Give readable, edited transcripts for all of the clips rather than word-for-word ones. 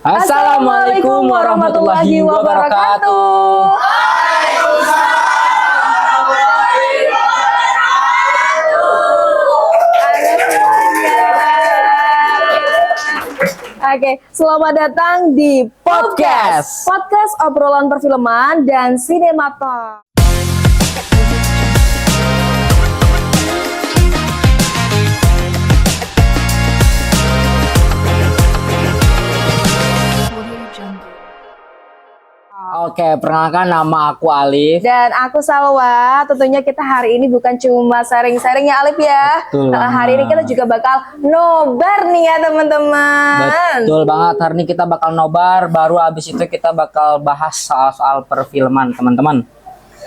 Assalamualaikum warahmatullahi wabarakatuh. Oke, selamat datang di podcast obrolan perfilman dan sinemator. Oke, perkenalkan nama aku Alif. Dan aku Salwa. Tentunya kita hari ini bukan cuma sharing-sharing ya Alif ya. Betul Hari ini kita juga bakal nobar nih ya teman-teman. Betul banget, hari ini kita bakal nobar. Baru abis itu kita bakal bahas soal-soal perfilman teman-teman.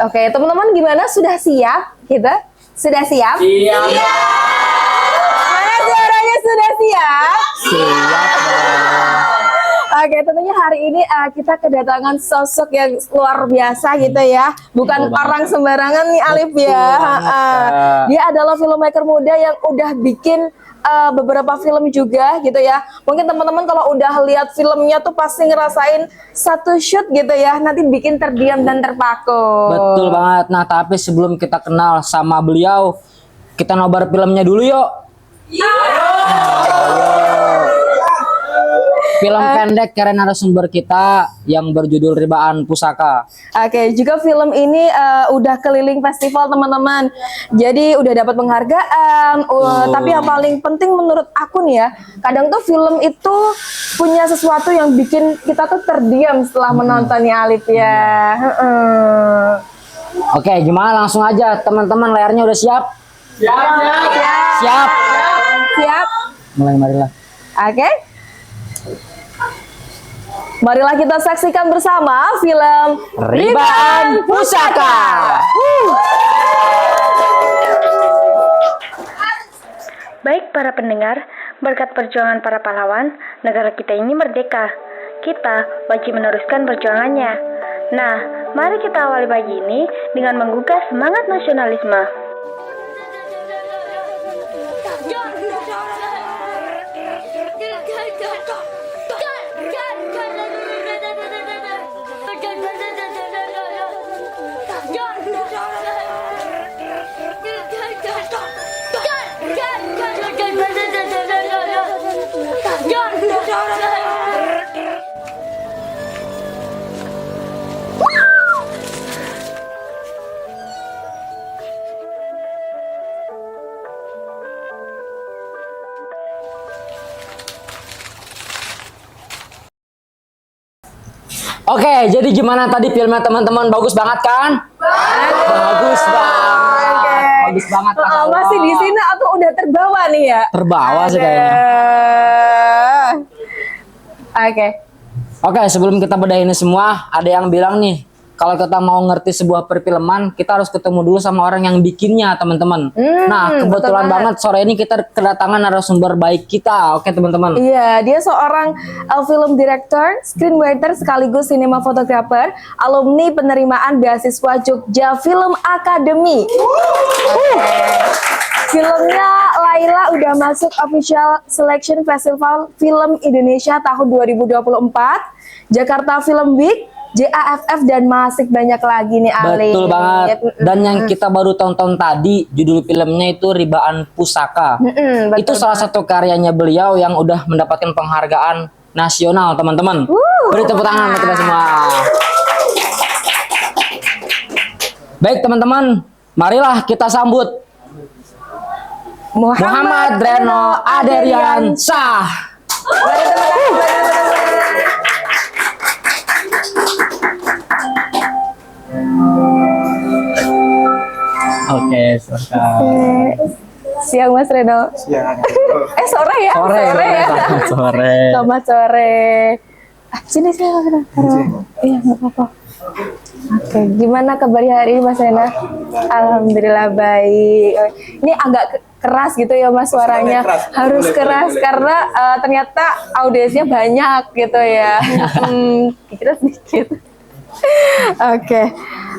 Oke, teman-teman gimana? Sudah siap? Kita sudah siap? Siap. Mana suaranya sudah siap? Siap. Oke, tentunya hari ini kita kedatangan sosok yang luar biasa gitu ya. Bukan orang sembarangan nih Alif ya. Dia adalah filmmaker muda yang udah bikin beberapa film juga gitu ya. Mungkin teman-teman kalau udah lihat filmnya tuh pasti ngerasain satu shoot gitu ya. Nanti bikin terdiam dan terpaku. Betul banget. Nah, tapi sebelum kita kenal sama beliau, kita nobar filmnya dulu yuk. Film pendek karya narasumber kita yang berjudul Ribaan Pusaka. Oke, juga film ini udah keliling festival teman-teman. Jadi udah dapat penghargaan. Tapi yang paling penting menurut aku nih ya, kadang tuh film itu punya sesuatu yang bikin kita tuh terdiam setelah menontonnya Alif ya. Oke, gimana langsung aja teman-teman, layarnya udah siap? Siap. Siap. Marilah. Oke. Marilah kita saksikan bersama film Ribaan Pusaka. Baik para pendengar, berkat perjuangan para pahlawan, negara kita ini merdeka. Kita wajib meneruskan perjuangannya. Nah, mari kita awali pagi ini dengan menggugah semangat nasionalisme. Oke, jadi gimana tadi filmnya teman-teman? Bagus banget kan? Bagus banget. Bagus banget. Masih di sini atau udah terbawa nih ya? Terbawa sih kayaknya. Oke, sebelum kita bedah ini semua, ada yang bilang nih, kalau kita mau ngerti sebuah perfilman, kita harus ketemu dulu sama orang yang bikinnya, teman-teman. Nah, kebetulan banget sore ini kita kedatangan narasumber baik kita. Oke, teman-teman. Iya, dia seorang film director, screenwriter sekaligus sinematografer, alumni penerimaan beasiswa Jogja Film Academy. Filmnya Laila udah masuk official selection Festival Film Indonesia tahun 2024, Jakarta Film Week, JAFF, dan masih banyak lagi nih Ali. Betul banget. Dan yang kita baru tonton tadi, judul filmnya itu Ribaan Pusaka. Itu salah satu karyanya beliau yang udah mendapatkan penghargaan nasional, teman-teman. Beri tepuk tangan untuk kita semua. Baik, teman-teman, marilah kita sambut Muhammad Reno Aderian Shah. Oke, siang Mas Reno. Siang. Sore ya? Sore. Selamat sore. Sini Mas Reno. Iya, nggak apa-apa. Oke, gimana kabarnya hari ini Mas Reno? Alhamdulillah baik. Ini agak keras gitu ya Mas suaranya. Harus keras karena ternyata audiensnya banyak gitu ya. Kira sedikit. Oke,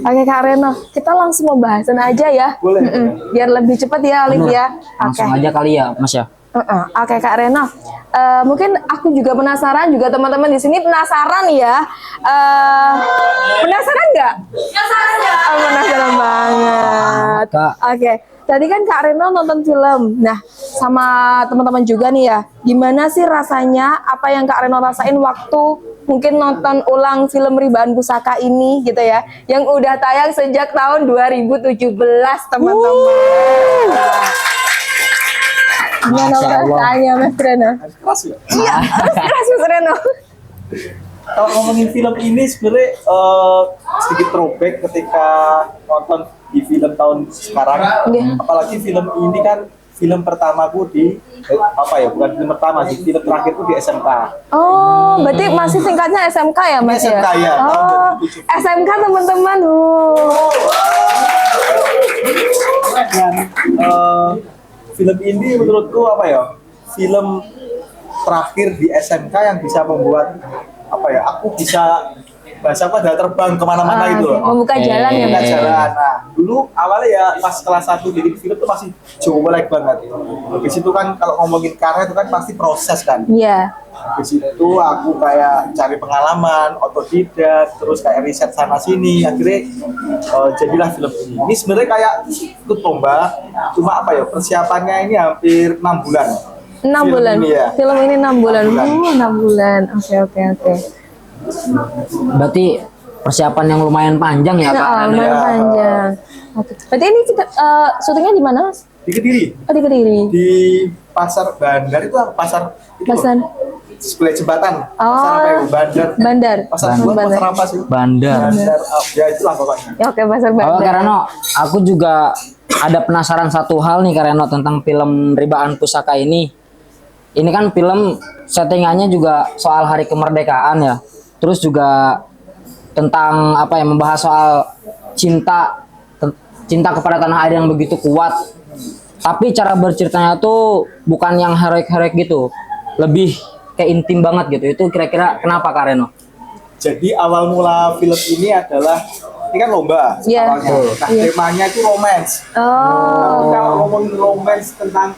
Kak Reno, kita langsung pembahasan aja ya. Boleh. Biar lebih cepat ya Alif ya. Langsung aja kali ya Mas ya. Oke Kak Reno, mungkin aku juga penasaran, juga teman-teman di sini penasaran ya. Penasaran nggak? Penasaran ya. Penasaran banget. Kak. Oke, tadi kan Kak Reno nonton film. Nah, sama teman-teman juga nih ya. Gimana sih rasanya? Apa yang Kak Reno rasain waktu mungkin nonton ulang film Ribaan Pusaka ini gitu ya, yang udah tayang sejak tahun 2017 teman-teman. Gimana Masya Allah. rasanya Mas Reno? Keras ya. Iya, harus keras Mas Reno. Kalau ngomongin film ini sebenarnya sedikit throwback ketika nonton di film tahun sekarang. Iya. Apalagi film ini kan film pertamaku di bukan film pertama sih, film terakhirku di SMK. Oh, berarti masih singkatnya SMK ya Mas ya? SMK ya, tahun Oh, 2017. SMK teman-teman. Dan film ini menurutku film terakhir di SMK yang bisa membuat aku bisa bahasaku adalah terbang kemana-mana gitu loh. Membuka jalan ya Buka Mas. jalan. Nah, dulu awalnya ya pas kelas 1 bikin film tuh masih jauh banget. Habis itu kan kalau ngomongin karya itu kan pasti proses kan. Iya. Habis itu aku kayak cari pengalaman, otodidak, terus kayak riset sana sini, akhirnya jadilah film ini. Ini sebenarnya kayak ikut lomba, cuma persiapannya ini hampir 6 bulan. 6 Film bulan. ini ya. Film ini 6 bulan. 6 bulan. 6 bulan. Oke. Berarti persiapan yang lumayan panjang ya Kak Nah, Reno. lumayan panjang. Oke. Berarti ini kita syutingnya di mana Mas? Di Kediri, Oh, di Kediri. di pasar Bandar itu apa? Pasar itu Pasar loh, sebelah jembatan. Oh. Pasar apa ya? Bandar. Bandar. Pasar buat Bandar. pasar apa sih? Bandar. Bandar. Ya itulah pokoknya. Ya, oke, Pasar Oh Bandar. Kak Reno, aku juga ada penasaran satu hal nih Kak Reno tentang film Ribaan Pusaka ini. Ini kan film settingannya juga soal hari kemerdekaan ya. Terus juga tentang membahas soal cinta kepada tanah air yang begitu kuat. Tapi cara berceritanya tuh bukan yang heroik-heroik gitu. Lebih kayak intim banget gitu. Itu kira-kira kenapa Kak Reno? Jadi awal mula film ini adalah ini kan lomba Iya. awalnya. Nah, temanya itu romance. Tapi Oh. kalau ngomongin romance tentang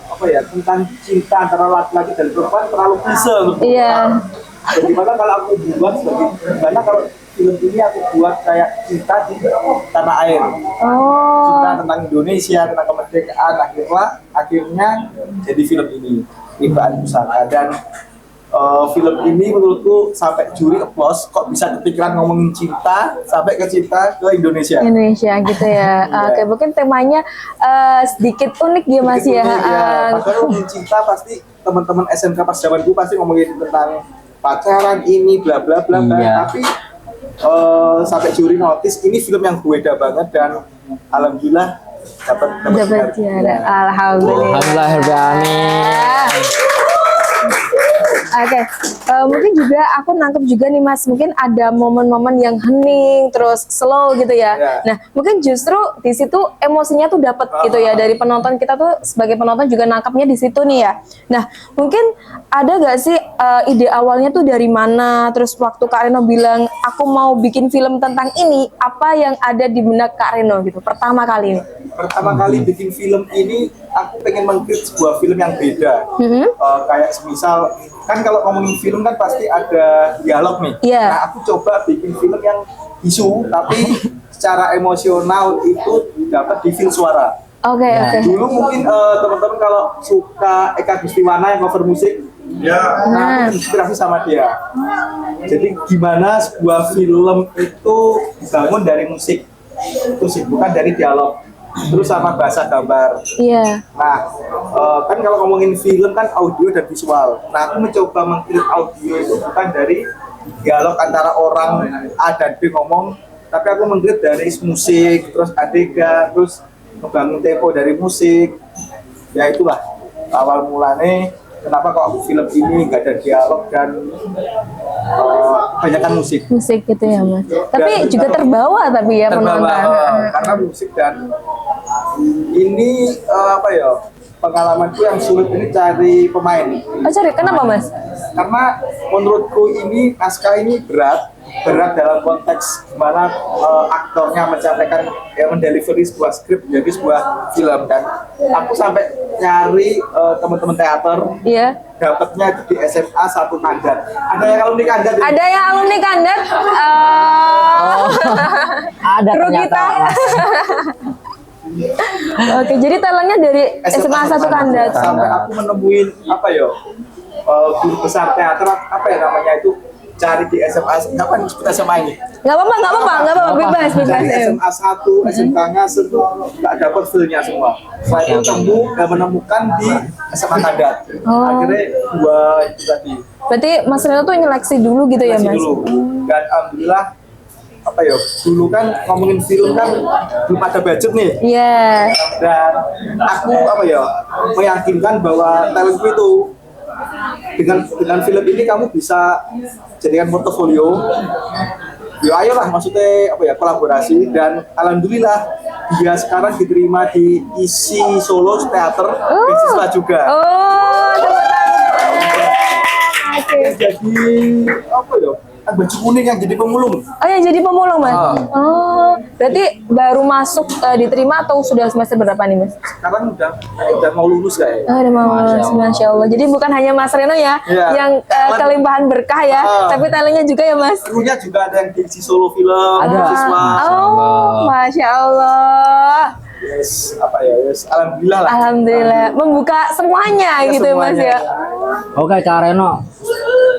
tentang cinta antara laki-laki dan perempuan terlalu klise menurutku. Iya. Bagaimana kalau aku buat gimana kalau film ini aku buat kayak cinta di tanah air, cinta Oh. tentang Indonesia, tentang kemerdekaan, akhirnya jadi film ini Ribaan Pusaka. Dan film ini menurutku sampai juri applause, kok bisa kepikiran ngomongin cinta sampai ke cinta ke Indonesia. Indonesia gitu ya. Oke, mungkin temanya sedikit unik ya Mas ya. Padahal ngomongin cinta pasti teman-teman SMK pas zamanku pasti ngomongin tentang pacaran ini bla bla bla bla. Iya. Tapi sampai juri notice ini film yang beda banget dan alhamdulillah Dapat juara. Alhamdulillah. Alhamdulillahirrahmanirrahim. Oke, mungkin juga aku nangkep juga nih Mas, mungkin ada momen-momen yang hening terus slow gitu ya. Ya. Nah, mungkin justru di situ emosinya tuh dapat gitu ya, dari penonton. Kita tuh sebagai penonton juga nangkepnya di situ nih ya. Nah, mungkin ada gak sih ide awalnya tuh dari mana? Terus waktu Kak Reno bilang aku mau bikin film tentang ini, apa yang ada di benak Kak Reno gitu pertama kali ini? Pertama kali bikin film ini aku pengen mengkrit sebuah film yang beda. Kayak semisal kan kalau ngomongin film kan pasti ada dialog nih. Iya. Nah, aku coba bikin film yang isu tapi secara emosional itu dapat di feel suara. Oke, oke. Dulu mungkin teman-teman kalau suka Eka Gustiwana yang cover musik, nah aku inspirasi sama dia. Jadi gimana sebuah film itu dibangun dari musik, itu sih bukan dari dialog. Terus sama bahasa gambar. Iya. Nah, kan kalau ngomongin film kan audio dan visual. Nah, aku mencoba mengkrit audio itu bukan dari dialog antara orang A dan B ngomong, tapi aku mengkrit dari musik, terus adegan, terus ngebangun tempo dari musik. Ya itulah awal mulanya kenapa kok film ini nggak ada dialog dan kebanyakan musik. Musik gitu ya Mas. Tapi Dan juga terbawa tapi ya terbawa, penonton. karena musik dan ini pengalamanku yang sulit ini cari pemain. Oh, cari kenapa Mas? Karena menurutku ini naskah ini berat berat dalam konteks gimana aktornya mencapai mendelivery sebuah skrip menjadi sebuah film. Dan aku sampai nyari teman-teman teater, Iya. dapatnya itu di SMA 1 Kandat. Ada yang alumni Kandat ini? Ada yang alumni Kandat? Ada Kru ternyata. kita. Oke, jadi talentnya dari SMA 1 Kandat. Sampai aku menemuin apa ya, guru besar teater apa ya namanya itu, cari di SMA, kapan sebut SMA ini? Nggak apa-apa, bebas. Dari SMA 1, SMK Ngasem tuh nggak dapat feel-nya semua. Saya menemukan di SMA Kandat. Oh. Akhirnya dua itu tadi. Berarti Mas Reno tuh nyeleksi dulu gitu ya, Masih Mas? dulu. Dan alhamdulillah apa ya, dulu kan ngomongin film kan belum ada budget nih. Iya. Dan aku apa ya, meyakinkan bahwa talentku itu dengan film ini kamu bisa jadikan portofolio. Yo ayolah, maksudnya apa ya, kolaborasi. Dan alhamdulillah dia sekarang diterima di ISI Solo Theater beasiswa juga. Oh, oke. Jadi apa ya, baju kuning yang jadi pemulung. Oh ya, jadi pemulung, Mas? Oh, berarti baru masuk diterima atau sudah semester berapa nih, Mas? Sekarang udah mau lulus kayaknya. Oh, udah mau lulus, Masya Allah. Jadi bukan hanya Mas Reno ya, Iya. yang kelimpahan berkah ya, tapi talentnya juga ya, Mas? Krunya juga ada yang di ISI Solo Film, Ada. siswa. Oh, Masya Allah. Yes, apa ya, yes, alhamdulillah lah. Alhamdulillah, membuka semuanya Ya, gitu ya, Mas semuanya. ya. Oke Kak Reno,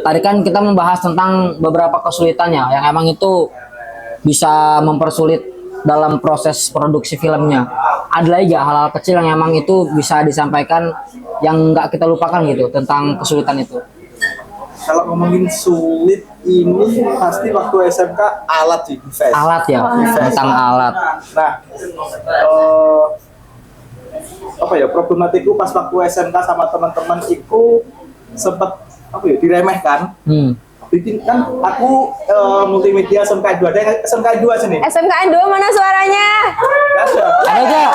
tadi kan kita membahas tentang beberapa kesulitannya yang emang itu bisa mempersulit dalam proses produksi filmnya. Ada lagi gak hal-hal kecil yang emang itu bisa disampaikan yang nggak kita lupakan gitu tentang kesulitan itu? Kalau ngomongin sulit ini pasti waktu SMK alat sih, device. Alat ya, tentang alat. Nah, apa ya, problematiku pas waktu SMK sama teman-teman itu sempat apa ya, diremehkan. Bikin kan aku multimedia SMK 2, ada yang SMK 2 sini. SMK Endo mana suaranya? Nggak ada. Ada gak?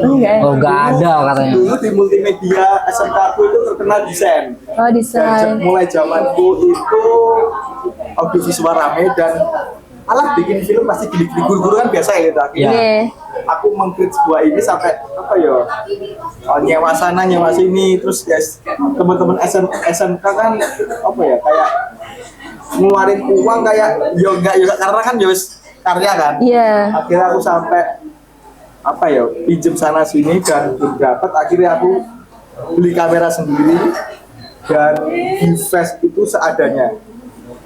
Enggak. Oh gak ada katanya. Dulu di multimedia SMK aku itu terkenal desain. Oh, desain. Mulai zamanku itu audiovisual rame dan alah bikin film pasti gini-gini, guru-guru kan biasa ya gitu. Akhirnya Iya. aku mengkrit sebuah ini sampai apa ya, nyewa sana nyewa sini, terus guys teman-teman SMK kan apa ya, kayak ngeluarin uang kayak yo enggak karena kan yo karya kan. Iya. Akhirnya aku sampai apa ya, pinjem sana sini dan belum dapat, akhirnya aku beli kamera sendiri dan invest itu seadanya.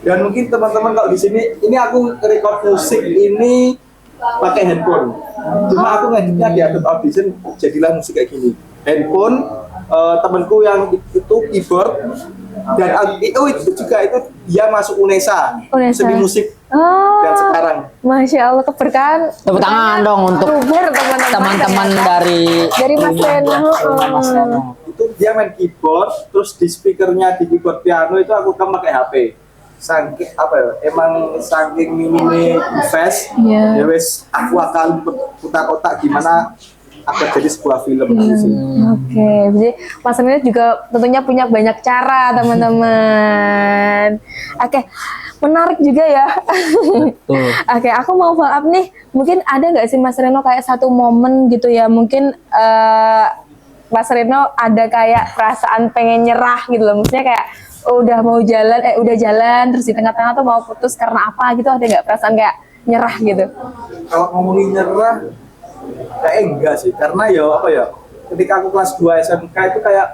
Dan mungkin teman-teman kalau di sini, ini aku record musik ini pakai handphone. Cuma aku ngeditnya di Adobe Audition, jadilah musik kayak gini. Handphone, temanku yang itu keyboard, dan itu juga itu dia masuk UNESA, seni musik. Oh, Dan sekarang Masya Allah, keberkahan. Tepuk tangan dong untuk Subur teman-teman dari Mas Reno. Mas Reno. itu dia main keyboard, terus di speakernya di keyboard piano itu aku pakai HP. Saking apa ya, emang saking minimnya invest, Iya. ya wes aku akan putar otak gimana agar jadi sebuah film. Oke, jadi Mas Reno juga tentunya punya banyak cara, teman-teman. Oke, menarik juga ya. Tuh. Oke, aku mau follow up nih. Mungkin ada nggak sih Mas Reno kayak satu momen gitu ya? Mungkin Mas Reno ada kayak perasaan pengen nyerah gitu loh. Maksudnya kayak udah jalan, terus di tengah-tengah tuh mau putus karena apa gitu? Ada nggak perasaan kayak nyerah gitu? Kalau ngomongin nyerah, kayak enggak sih, karena ya apa ya, ketika aku kelas 2 SMK itu kayak,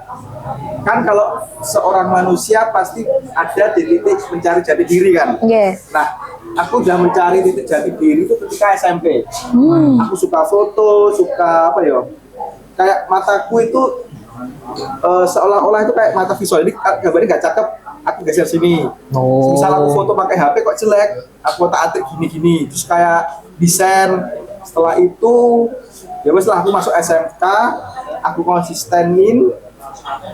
kan kalau seorang manusia pasti ada di titik mencari jati diri kan. Yes. Nah, aku udah mencari titik jati diri itu ketika SMP. Aku suka foto, suka apa ya, kayak mataku itu seolah-olah itu kayak mata visual, ini gambarnya nggak cakep, aku geser sini. Oh. Misal aku foto pakai HP kok jelek, aku otak-atik gini-gini, terus kayak desain. Setelah itu ya wes lah, aku masuk SMK, aku konsistenin,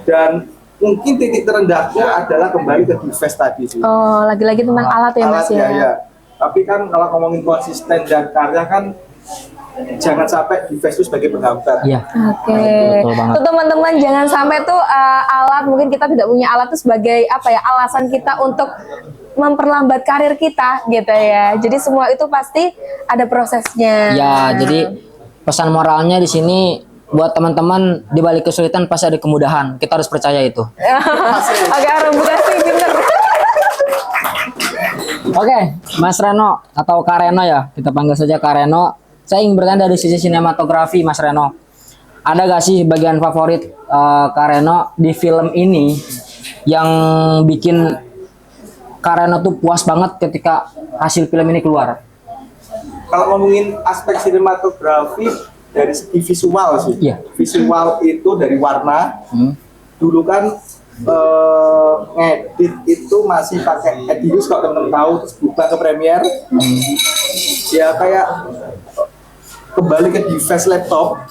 dan mungkin titik terendahku adalah kembali ke device tadi sih. Oh, lagi-lagi tentang alat ya Mas Alatnya, ya? ya. Tapi kan kalau ngomongin konsisten dan karya kan jangan sampai di face itu sebagai penghambat. Iya. Oke. Betul banget. Tuh teman-teman jangan sampai tuh alat, mungkin kita tidak punya alat tuh sebagai apa ya, alasan kita untuk memperlambat karir kita gitu ya. Jadi semua itu pasti ada prosesnya. Ya, jadi pesan moralnya di sini buat teman-teman, di balik kesulitan pasti ada kemudahan. Kita harus percaya itu. Oke, Arum Bukasi pinter. Oke, Mas Reno atau Kak Reno ya, kita panggil saja Kak Reno. Saya ingin bertanya dari sisi sinematografi, Mas Reno. Ada gak sih bagian favorit Kak Reno di film ini yang bikin Kak Reno tuh puas banget ketika hasil film ini keluar? Kalau ngomongin aspek sinematografi dari segi visual sih, Iya. visual itu dari warna. Dulu kan ngedit itu masih pakai Edius kalau teman-teman tahu, terus buka ke Premiere. Ya kayak kembali ke device laptop,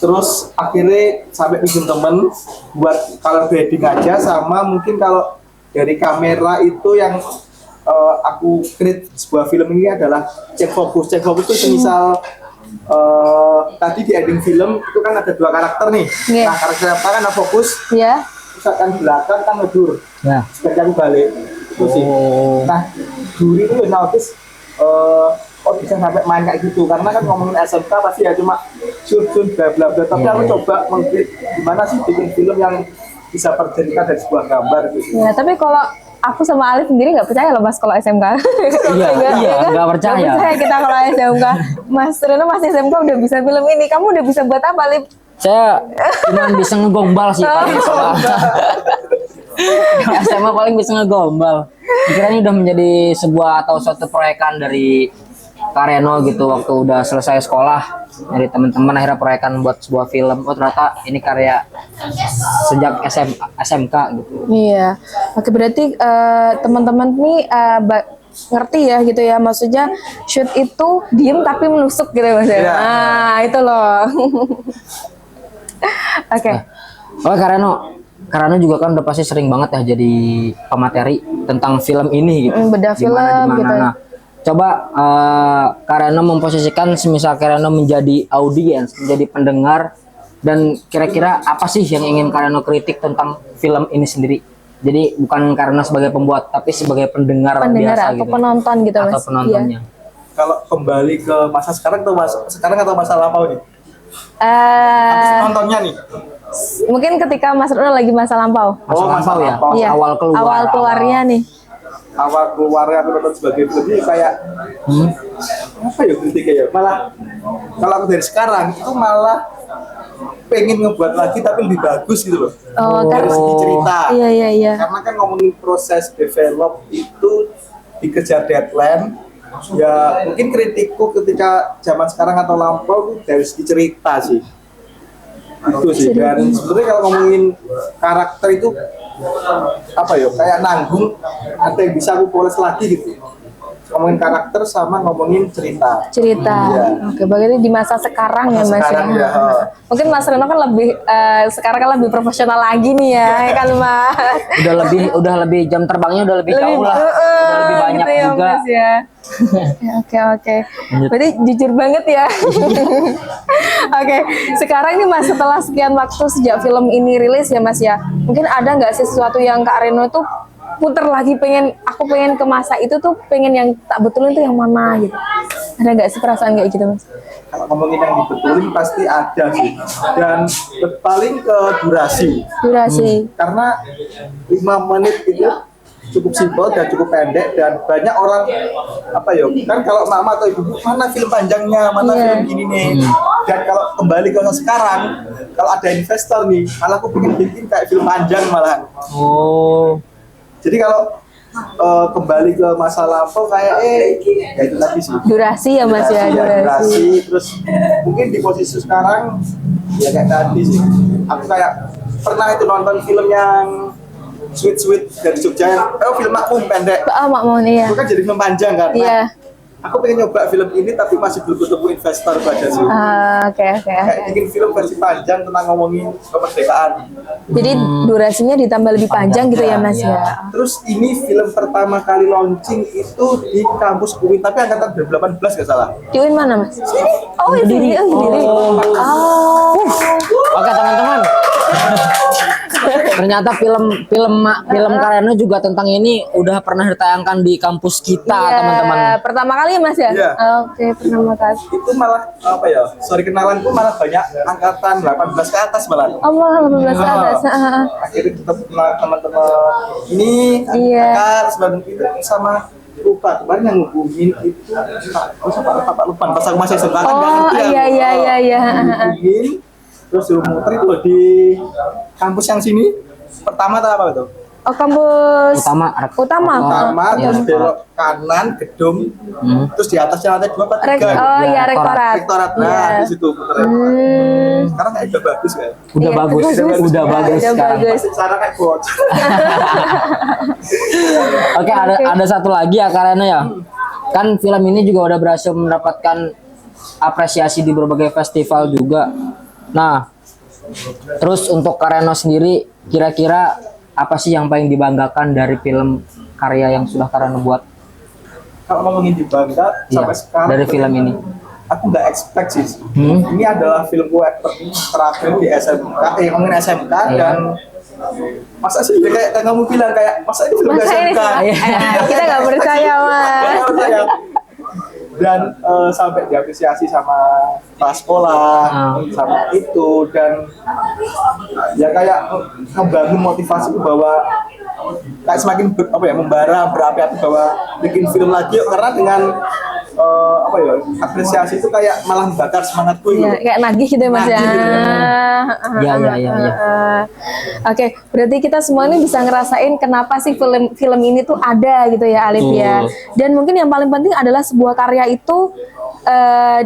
terus akhirnya sampai pinjam temen buat kalau grading aja, sama mungkin kalau dari kamera itu yang aku create sebuah film ini adalah cek fokus itu semisal tadi di ending film itu kan ada 2 karakter nih. Yeah. Nah karakter apa kan fokus, Ya. misalkan belakang kan ngedur, Ya. sebagai aku balik itu sih. Nah duri itu notice oh bisa sampai main kayak gitu, karena kan ngomongin SMK pasti ya cuma shoot bla bla bla, tapi aku coba mengkrit gimana sih bikin film yang bisa terjadikan dari sebuah gambar gitu. Ya, tapi kalau aku sama Alif sendiri nggak percaya loh Mas kalau SMK. Iya, nggak percaya. Nggak percaya kita kalau SMK. Mas Reno masih SMK udah bisa film ini. Kamu udah bisa buat apa, Alif? Saya cuma bisa ngegombal sih paling. SMA paling bisa ngegombal. Kira ini udah menjadi sebuah atau suatu proyekan dari Kak Reno gitu waktu udah selesai sekolah, dari teman-teman akhirnya proyekan buat sebuah film. Oh ternyata ini karya sejak SMK gitu. Iya. Oke, berarti teman-teman nih ngerti ya gitu ya, maksudnya shoot itu diem tapi menusuk gitu Mas ya. Iya. Nah, itu loh. Oke. Oh Kak Reno juga kan udah pasti sering banget ya jadi pemateri tentang film ini gitu. Bedah film gitu. Nah, coba Kak Reno memposisikan semisal Kak Reno menjadi audiens, menjadi pendengar, dan kira-kira apa sih yang ingin Kak Reno kritik tentang film ini sendiri? Jadi bukan karena sebagai pembuat, tapi sebagai pendengar biasa atau gitu. penonton gitu Mas. Atau penontonnya. Kalau kembali ke masa sekarang atau masa lampau nih? Iya. Nontonnya nih. Mungkin ketika Mas Reno lagi masa lampau. Masa lampau ya? Iya. Awal keluar. Awal keluarnya nih. Awal keluarnya aku nonton sebagai film ini kayak apa ya kritiknya ya, malah kalau aku dari sekarang itu malah pengen ngebuat lagi tapi lebih bagus gitu loh. Dari segi cerita. Iya. Karena kan ngomongin proses develop itu dikejar deadline. Ya mungkin kritikku ketika zaman sekarang atau lampau dari segi cerita sih. Itu sih. Dan sebenarnya kalau ngomongin karakter itu apa ya, kayak nanggung ada yang bisa aku poles lagi gitu. Ngomongin karakter sama ngomongin cerita. Iya. Oke, bagaimana di masa sekarang ya Mas sekarang ya. Mungkin Mas Reno kan lebih sekarang kan lebih profesional lagi nih ya, kan Mas. Udah lebih jam terbangnya udah lebih jauh lah. Udah lebih banyak gitu ya, juga. Mas, ya. Oke. Berarti jujur banget ya. Oke, sekarang ini Mas setelah sekian waktu sejak film ini rilis ya Mas ya, mungkin ada nggak sih sesuatu yang Kak Reno tuh puter lagi, aku pengen ke masa itu tuh, pengen yang tak betulin tuh yang mana gitu? Ada nggak sih perasaan kayak gitu Mas? Kalau ngomongin yang dibetulin pasti ada sih. Dan paling ke durasi. Karena 5 menit itu cukup simpel dan cukup pendek, dan banyak orang apa ya, kan kalau mama atau ibu mana film panjangnya, mana film gini nih. Dan kalau kembali ke sekarang, kalau ada investor nih, malah aku bikin kayak film panjang malah. Jadi kalau kembali ke masa lampau kayak ya itu tadi sih. Durasi ya Mas ya, durasi. Terus mungkin di posisi sekarang ya kayak tadi sih. Aku kayak pernah itu nonton film yang Sweet dari Jogja, film Makmum pendek. Makmum iya. Itu kan jadi film panjang kan. Iya. aku pengen nyoba film ini tapi masih belum ketemu investor pada sih. Oke. Kayak bikin film versi panjang tentang ngomongin kemerdekaan. Jadi durasinya ditambah lebih panjang gitu ya Mas ya. Terus ini film pertama kali launching itu di kampus UIN tapi angkatan 2018 nggak salah. Di UIN mana Mas? Oh di sini. Oh. Oke teman-teman. Ternyata film Kareno juga tentang ini udah pernah ditayangkan di kampus kita, Iya, teman-teman. pertama kali ya Mas ya? Iya. Oke, pertama kali. Itu malah apa ya? Sorry kenalanku malah banyak angkatan 18 ke atas malah. Oh, malah 18 ke atas. Akhirnya kita kenal teman-teman ini Iya. Akar sebelum itu sama lupa kemarin yang ngubungin itu Pak lupa pas aku masih SMA kan nggak Oh, ngerti aku. iya. Ngubungin terus suruh muter itu loh di kampus yang sini pertama atau apa itu? Oh, kampus Utama. Pertama Iya, terus belok kanan gedung terus di atasnya lantai 2 apa 3 Oh iya, rektorat. rektorat nah Iya. di situ puternya. Sekarang kayak udah bagus kan? Udah Iya, bagus, udah bagus Udah sekarang. bagus. Secara kayak bocor. Oke, ada satu lagi ya Kareno ya. Kan film ini juga udah berhasil mendapatkan apresiasi di berbagai festival juga. Nah, terus untuk Kareno sendiri kira-kira apa sih yang paling dibanggakan dari film karya yang sudah Kareno buat? Kalau ngomongin dibangga Iya, sampai sekarang dari film ini. aku nggak expect sih. Ini adalah filmku terakhir di SMK, ngomongin SMK dan masa sih kayak kamu bilang kayak masa ini film Masa ini SMK? kita nggak percaya Mas. Nggak percaya. Dan sampai diapresiasi sama kepala sekolah, sama itu dan ya kayak membangun motivasi bahwa kayak semakin membara berapi-api bahwa bikin film lagi yuk karena dengan apresiasi itu kayak malah membakar semangatku itu. Iya, kayak nagih gitu ya Mas ya. Nagih gitu. Iya. Oke, berarti kita semua ini bisa ngerasain kenapa sih film ini tuh ada gitu ya Alif ya. Dan mungkin yang paling penting adalah sebuah karya itu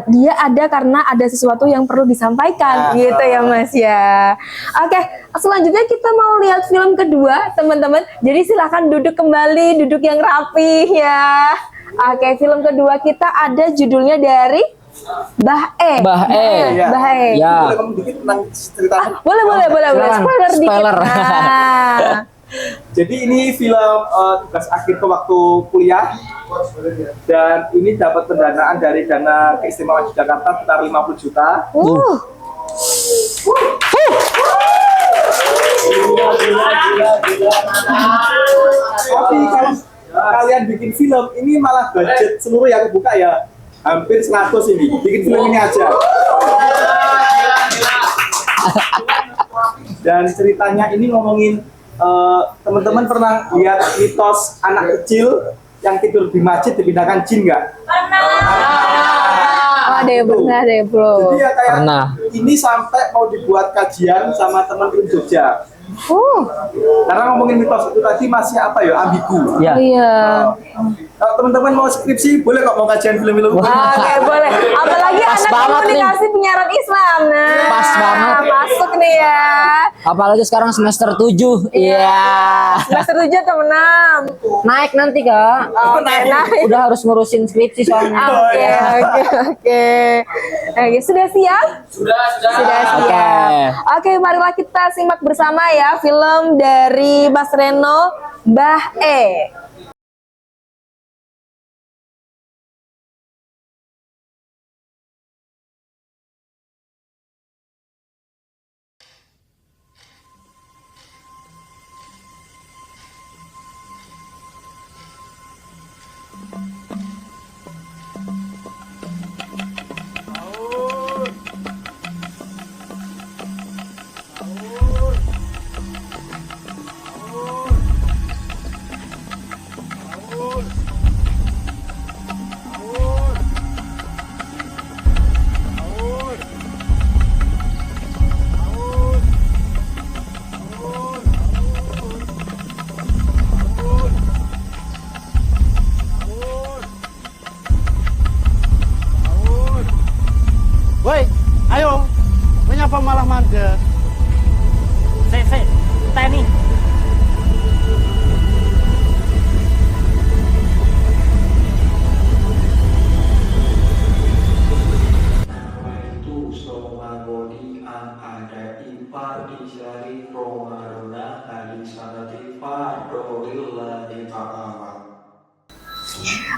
dia ada karena ada sesuatu yang perlu disampaikan gitu ya Mas ya. Oke, selanjutnya kita mau lihat film kedua teman-teman. Jadi silakan duduk kembali, duduk yang rapi ya. Oke, film kedua kita ada judulnya dari Mbah E. Iya. Mbah E. Ya. Boleh ngomong dikit tentang ceritanya? Boleh. Silakan. Spoiler dikit. Spoiler. Nah. Jadi ini film tugas akhir ke waktu kuliah dan ini dapat pendanaan dari Dana Keistimewaan Jakarta sekitar 50 juta. Tapi kalau kalian bikin film ini malah budget seluruh yang kebuka ya hampir 100 ini bikin film ini aja. Dan ceritanya ini ngomongin teman-teman pernah lihat mitos anak kecil yang tidur di masjid dipindahkan jin nggak? Oh, ada yang pernah, ada yang belum. Jadi ya kayak Pernah. ini sampai mau dibuat kajian sama teman di Jogja. Karena ngomongin mitos itu tadi masih apa ya ambigu. Ya. Iya. Kalau teman-teman mau skripsi boleh kok mau kajian film-film. Oke, boleh. Apalagi Pas anak banget komunikasi penyiaran Islam. Nah, Pas banget. masuk nih ya. Apalagi sekarang semester 7. Iya. Semester 7 atau 6? Naik nanti, Kak. Naik. Udah harus ngurusin skripsi soalnya. Oke. Oke, sudah siap? Sudah siap. Oke. Oke, marilah kita simak bersama ya film dari Mas Reno, Mbah E.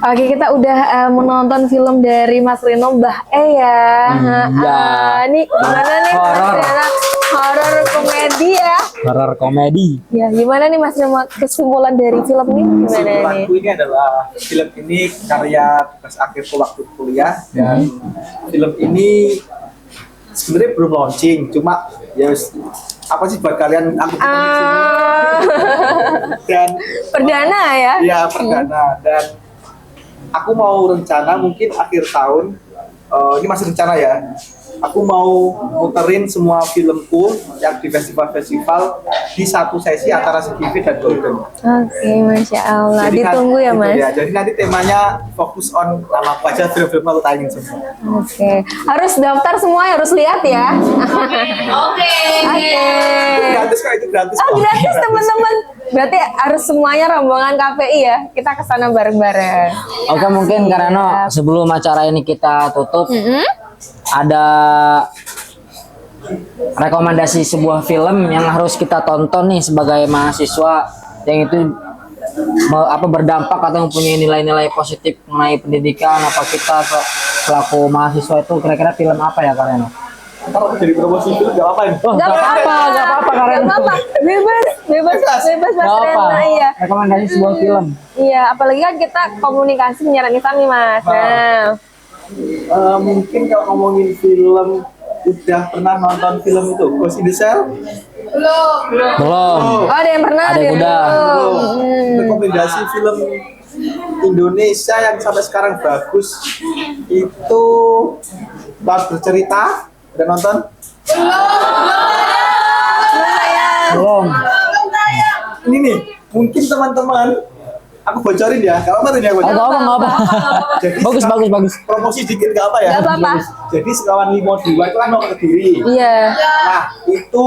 Oke, kita udah menonton film dari Mas Rino, Mbah E ya. Ini gimana nih Mas Horor. Rino? Horor komedi ya. Horor komedi. Ya, gimana nih Mas Rino kesimpulan dari film ini gimana nih? Kesimpulanku ini adalah film ini karya tugas akhirku waktu kuliah dan film ini sebenarnya belum launching, cuma ya apa sih buat kalian aku ketemu di sini. Dan Perdana ya? ya perdana dan aku mau rencana mungkin akhir tahun ini masih rencana ya. Aku mau muterin semua filmku yang di festival-festival di satu sesi antara CGV dan Golden. Oke, Masya Allah. Jadi Ditunggu ya gitu Mas. Jadi nanti temanya fokus on nama aku aja, film-film aku tayangin semua. Oke, harus daftar semua, harus lihat ya. Oke. Gratis kok, itu gratis. Oh, kok. gratis teman-teman. Berarti harus semuanya rombongan KPI ya. Kita kesana bareng-bareng. Oke, mungkin Kareno sebelum acara ini kita tutup, ada rekomendasi sebuah film yang harus kita tonton nih sebagai mahasiswa yang itu berdampak atau mempunyai nilai-nilai positif mengenai pendidikan apa kita selaku mahasiswa itu kira-kira film apa ya Kareno? Ntar aku jadi promosi film gak apa-apa ini. Oh, nggak apa-apa Kareno. Gak apa-apa. Bebas Mas Nggak apa. Rena. Iya. Rekomendasi sebuah film. Iya, apalagi kan kita komunikasi menyerang nih Mas. Nah, Mungkin kalau ngomongin film, udah pernah nonton film itu Ghost in the Shell? Belum. oh ada yang pernah, Ada yang udah. belum. Rekomendasi film Indonesia yang sampai sekarang bagus itu Laut Bercerita. Udah nonton? Belum. Ini nih, mungkin teman-teman aku bocorin ya, kalau apa ya Oh, bocorin. nggak apa. Jadi Bagus, seka- bagus, bagus. Promosi dikit gak apa ya? Gak apa-apa. Jadi sekawan Limo Dewa itu kan mau ke Kediri. Iya. Nah, itu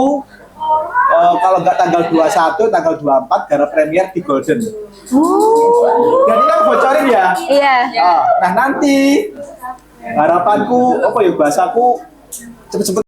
kalau nggak tanggal 21, tanggal 24 gara premier di Golden. Jadi kan bocorin ya. Iya. Nah, nanti harapanku apa ya, bahasaku cepet-cepet